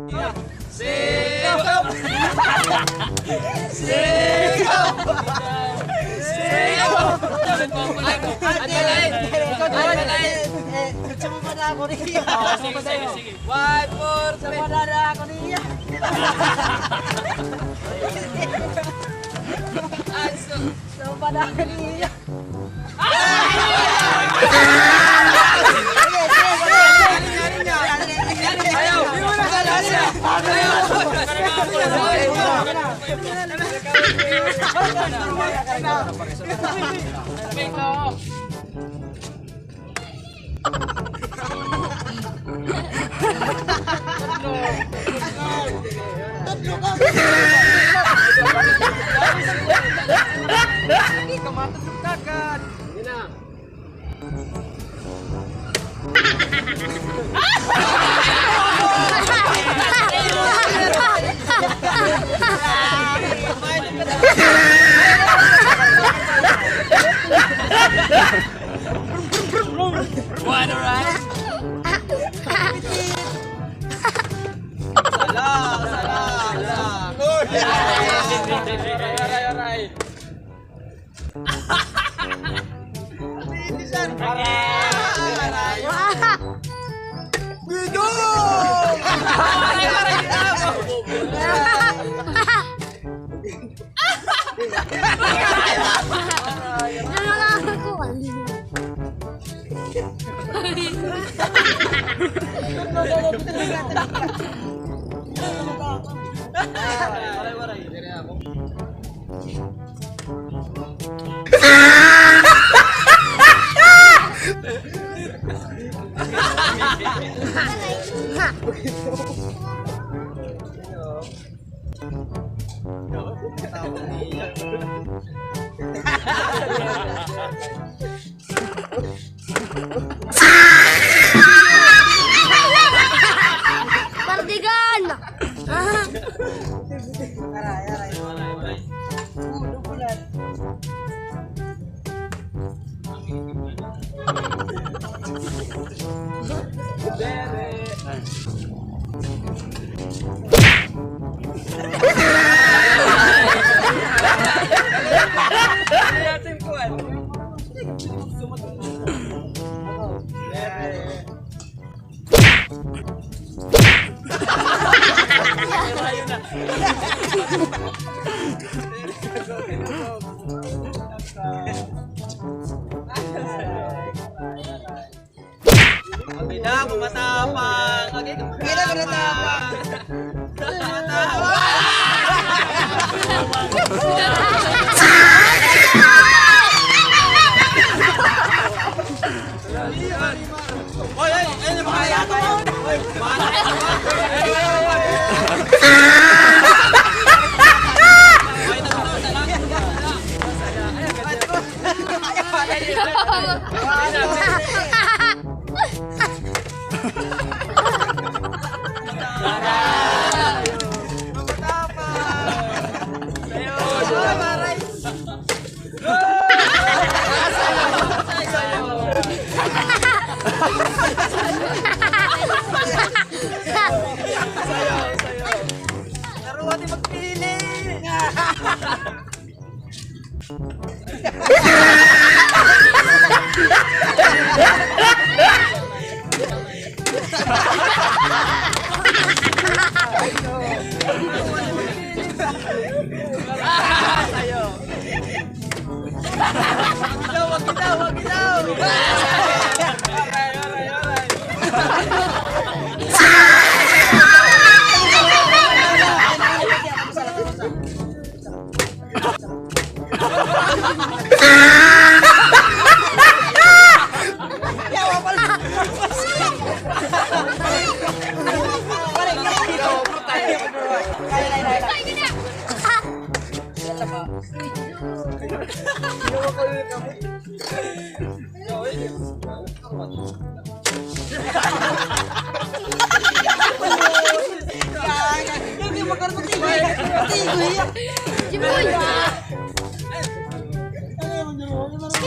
Sikap! Sikap! Sikap! Sama pada ako niya. Sige. 1, 4, Sama pada ako niya. Sama pada ako niya. Wanna ride? Aray. Partigan! Beda, matapang. Beda, matapang. Oy, makaya to. Oy,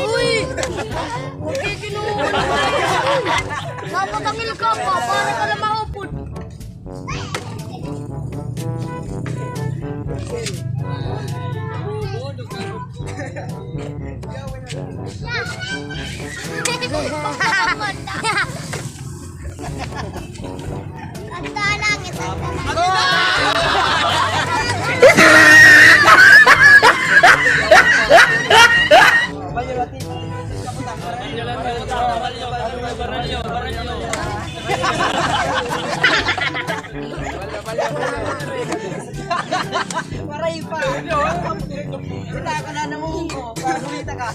Uy! Okay, kinuha. Dapat ang ilka pa, para ka na maupod. Maray pa. Kita ka na naman ko. Para kumita ka.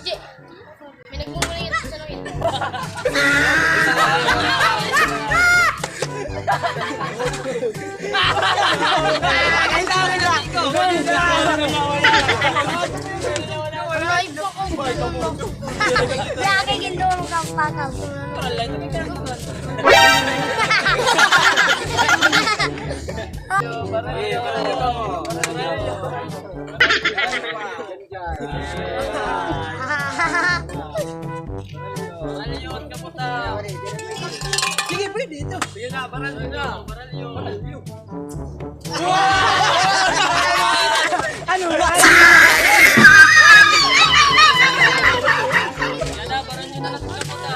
Cik, may nagmumuling ito sa langit. Lagi ginulong kang pakal. Sige, pwede ito. Sige na, baralyo na. Baralyo. Ano ba? Yan na, baralyo na lang sa puta.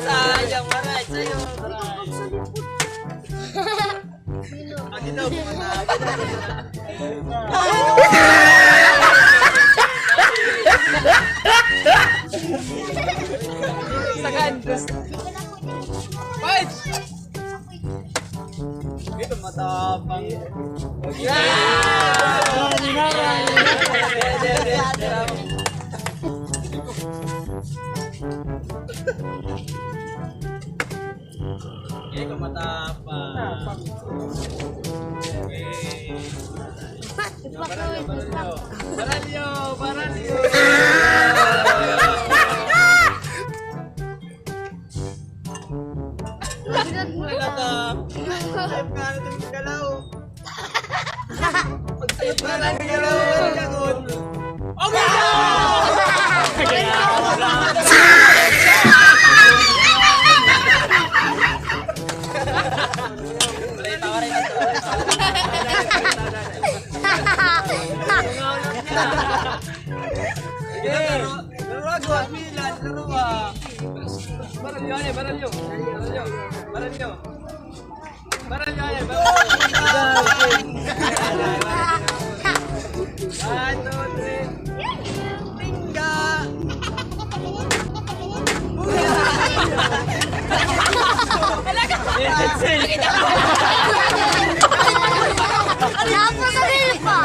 Sayang, maray, sa'yo. Akin daw, Wait! Ito matapang. Ito matapang. Baralyo! Baralyo! Wala ka. Live nga na itong galaw. Pag-save ka lang galaw. Gagot. Okay! Baralyo, baralyo. Baralyo. Baralyo. Baralyo, One, two, three. Tingga. Kenapa sa pa?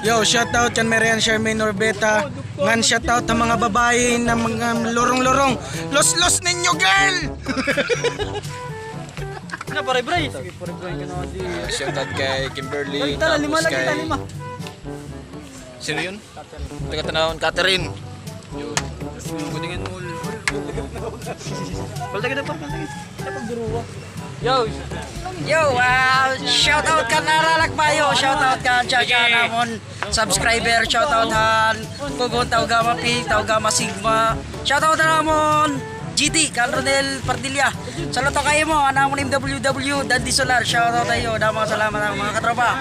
Yo, shoutout kan Marian Charmaine Orbeta. Ngan shoutout ang mga babae na mga lorong-lorong. Los-los ninyo, girl! Ano, pare-bray? Shoutout kay Kimberly. Tala, lima tapos lang kita, kay- lima. Sino yun? Taga-tanawon, Catherine. Yun. Kudingin mo. Palta kita, palta kita. Yo, shoutout ka na Bayo, shoutout ka Jaja namon subscriber, shoutout han Kugon Taugama P, Taugama Sigma, shoutout namon GT, Ronel Pardilla. Saluto kayo mo, anamon MWW, Dandy Solar, shoutout tayo, damang salamat mga katropa.